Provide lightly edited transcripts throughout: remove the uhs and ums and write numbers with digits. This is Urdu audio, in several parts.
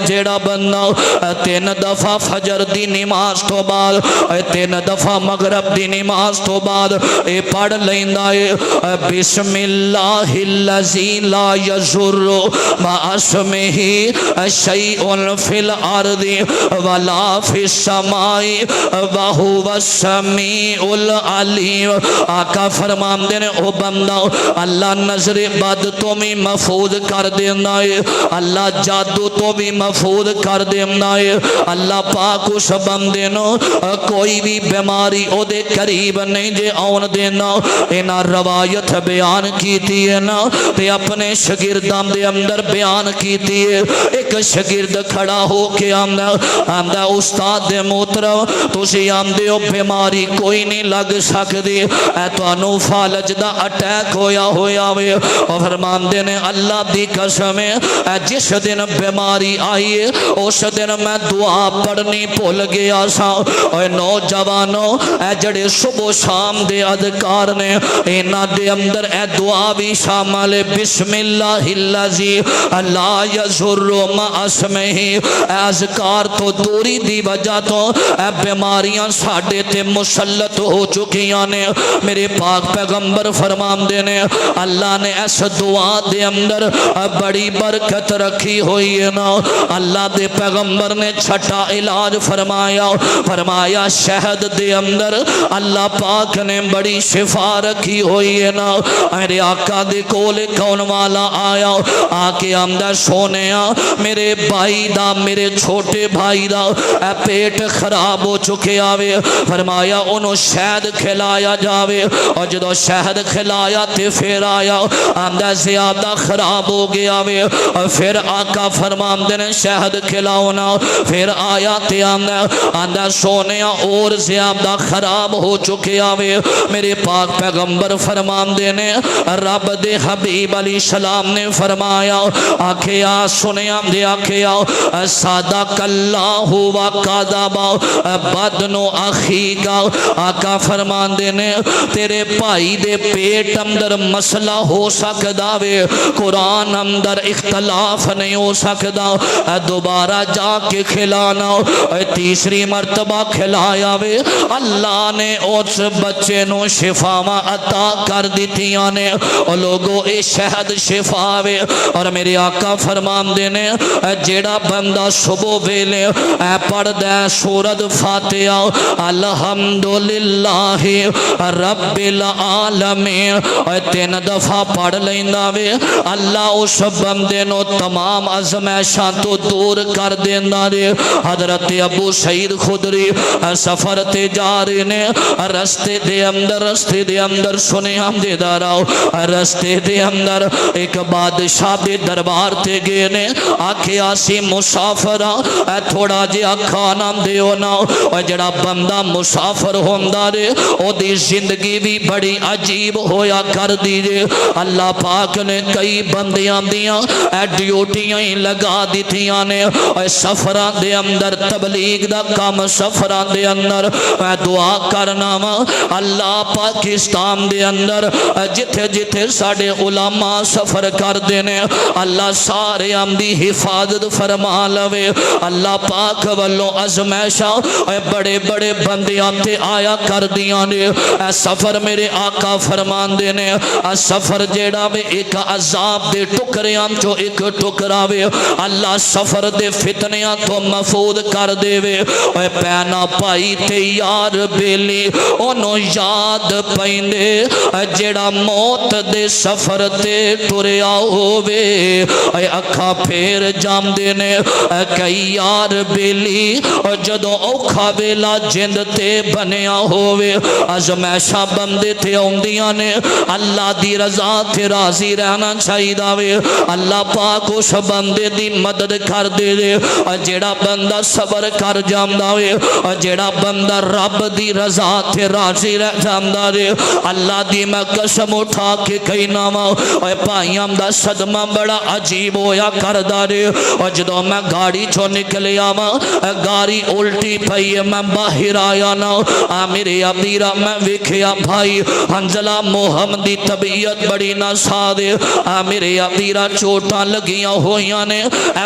جیڑا بندہ 3 دفعہ فجر دی نماز تو بعد 3 دفعہ مغرب دی نماز تو بعد اے پڑھ لیندا ہے بسم اللہ الذی لا یضر مع اسمہ شیء فی الارض ولا فی السماء وهو السمیع العلیم. آقا فرماندے نے او بندہ اللہ نظر بد تو بھی محفوظ کر دینا ہے, اللہ جادو تو بھی محفوظ کر دینا ہے. اللہ پاک اس بندے نو کوئی بھی بیماری او دے قریب نہیں جے آن دینا. اینا روایت بیان کیتی ہے نا تے اپنے شاگرداں دے اندر بیان کیتی ہے. ایک شاگرد کھڑا ہو کے آمدہ استاد محترم تسی آمدے ہو بیماری کوئی نہیں لگ سکتی, اے توانو فالج دا اٹیک ہویا وے. اور فرماندے نے اللہ دی قسم ہے جس دن بیماری آئی اس دن میں دعا پڑھنی بھول گیا سا. اور نوجوانوں اے جڑے صبح شام دے اذکار نے انہاں دے اندر اے دعا بھی شامل ہے بسم اللہ الذی لا یضر مع اسمہ. اے اذکار تو دوری دی وجہ تو اے بیماریاں ساڈے تے مسلط ہو چکیاں نے. میرے پاک پیغمبر فرماندے نے اللہ نے اس دعا دے اندر بڑی برکت رکھی ہوئی ہے نا. اللہ دے پیغمبر نے چھٹا علاج فرمایا شہد دے اندر اللہ پاک نے بڑی شفا رکھی ہوئی ہے نا. میرے آقا دے کول کون والا آیا آکے آمدہ سونیا میرے بھائی دا میرے چھوٹے بھائی دا پیٹ خراب ہو چکے آوے. فرمایا انہوں شہد کھلایا جاوے. اور جدو شہد کھلایا تے پھر آیا آمدہ زیادہ خراب ہو گیا وے. اور پھر آقا فرماندے نے شہد کھلاونا پھر آیا تے آمدہ سونیا اور زیادہ خراب ہو چکے آوے. میرے پاک پیغمبر فرماندے نے رب دے حبیب علیہ السلام نے فرمایا آکھیا سنیا دے آکھیا صادق اللہ و کذبا بدن اخیک. آقا فرماندے نے تیرے بھائی دے پیٹ اندر مسئلہ ہو سکدا وے, قرآن اندر اختلاف نہیں ہو سکدا. دوبارہ جا کے کھلانا تیسری مرتبہ کھلایا وے. اللہ نے اس بچے نو شفاواں عطا کر دیتیاں نے. اور لوگوں اے شہد شفا وے. اور میرے آقا فرماندے نے جیڑا بندہ صبح ویلے پڑھ دے سورۃ فاتحہ الحمدللہ رب العالمین 3 دفعہ پڑھ لیندا وے, اللہ اس بندے نو تمام ازمائشاں تو دور کر دیندا رے. حضرت ابو سعید خدری سفر تے جا رہے نے رستے دے اندر سنے ہم دے داراؤ رستے دے اندر ایک بادشاہ دے دربار تے گئے نے. آکھے آسی مسافرہ تھوڑا جہا کھانا دیو نا. اور جڑا بندہ مسافر ہوندا رے او دی زندگی بھی بڑی عجیب ہویا کر دیجے. اللہ پاک نے کئی بندیاں دیاں ڈیوٹیاں ہی لگا دیتیاں نے. سفران دے اندر تبلیغ دا کام سفران دے اندر دعا کرنا وا اللہ پاکستان دے اندر جتھے جتھے ساڑے علماء سفر کر دینے اللہ سارے آمدی حفاظت فرما لوے. اللہ پاک والوں ازمائشاں بڑے بڑے بندیاں تے آیا کر دیاں نے. سفر میرے آقا فرمان دینے سفر جیڑا وے ایک عذاب دے ٹکریاں چو ایک ٹکرا وے. اللہ سفر دے فتنیاں تو محفوظ کر دے وے. پینا پائی تے یار بیلی انہوں یاد پائندے جیڑا موت دے سفر تے ٹریا ہووے. اکھا پھیر جام دینے کئی یار بیلی جدو اوکھا بیلا جند تے بنیا ہووے. ازمائشاں بندے تے اوندیاں نے اللہ دی رضا تے راضی رہنا چاہی داوے. اللہ پاک اس بندے دی مدد کر دے دے جیڑا بندہ صبر کر جام داوے جیڑا بندہ رب دی رضا تے راضی رہ جام داوے. اللہ دی میں قسم اٹھا کے کئی ناما پائیاں دا صدمہ بڑا عجیب ہویا کر دارے. جدو میں گاڑی چو نکلے آما گاڑی الٹی پئی میں باہر آیا نا میرے ابیرہ میں وکھیا بھائی حنزلہ محمدی طبیعت بڑی نہ سادے. میرے ابیرہ چوٹاں لگیاں ہویاں نے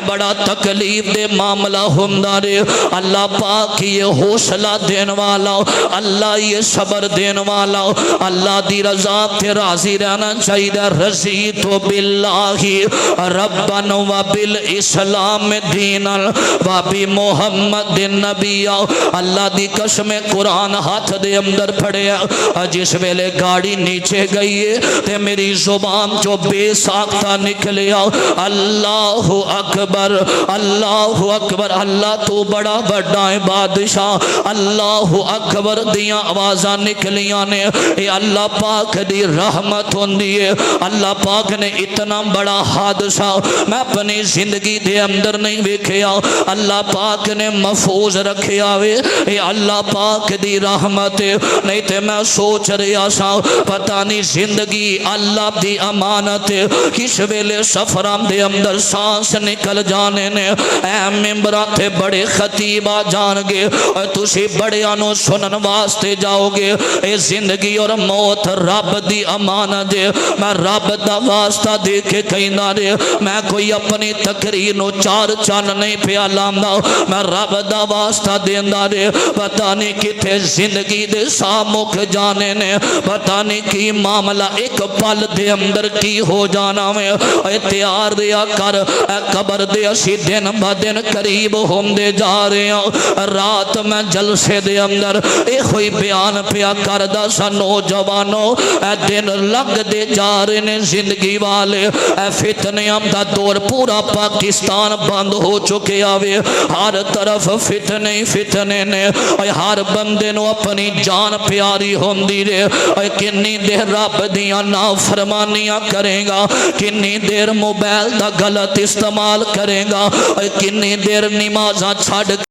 بڑا بڑا تکلیف دے معاملہ ہوندا رے اللہ پاک یہ حوصلہ دین والا اللہ یہ صبر دین والا اللہ دی رضا تے راضی رہنا چاہیے رضیت باللہ ربنا و بالاسلام دینا و بمحمد نبی اللہ دی قسم قرآن ہاتھ دے اندر پڑھے جس ویلے گاڑی نیچے گئی ہے تے میری زبان جو بے ساختہ نکلیا اللہ اکبر اللہ تو بڑا بڑا ہے بادشاہ اللہ اکبر دیاں آوازاں نکلیاں نے اے اللہ پاک دی رحمت ہوندی ہے اللہ پاک نے اتنا بڑا حادثہ میں اپنی زندگی دے اندر نہیں ویکھیا اللہ پاک نے محفوظ رکھیا وے اے اللہ پاک دی رحمت نہیں تے میں سوچ رہا سا پتہ نہیں زندگی اللہ دی امانت کس ویلے سفرام دے اندر سانس نکل جانے نے اے ممبران تے بڑے خطیب آ جان گے اور تسی بڑے آنو سنن واسطے جاؤ گے اے زندگی اور موت رب دی امانت میں رب دا واسطہ دے کے کہنا رے میں کوئی اپنی تقریر نو چار چان نہیں پیا لامدا میں رب دا واسطہ دیندہ رے پتہ نہیں کتے زندگی دے سامک جانے نے پتہ نہیں کی معاملہ ایک پل دے اندر کی ہو جانا میں اے تیار دیا کر اے قبر دے اسی دن با دن قریب ہم دے جا رہے ہیں رات میں جلسے دے اندر اے ہوئی بیان پیا کردہ سا نوجوانوں اے دن لگ دے جا رہے نے زندگی والے اے فتنیاں دا دور پورا پاکستان بند ہو چکے آوے ہر طرف فتنے نے اے ہر بندے نو اپنی جان پیاری ہوندی رے اے کنی دیر رب دیاں نافرمانیاں کریں گا کنی دیر موبائل دا غلط استعمال کریں گا اے کنی دیر نمازاں چھڑ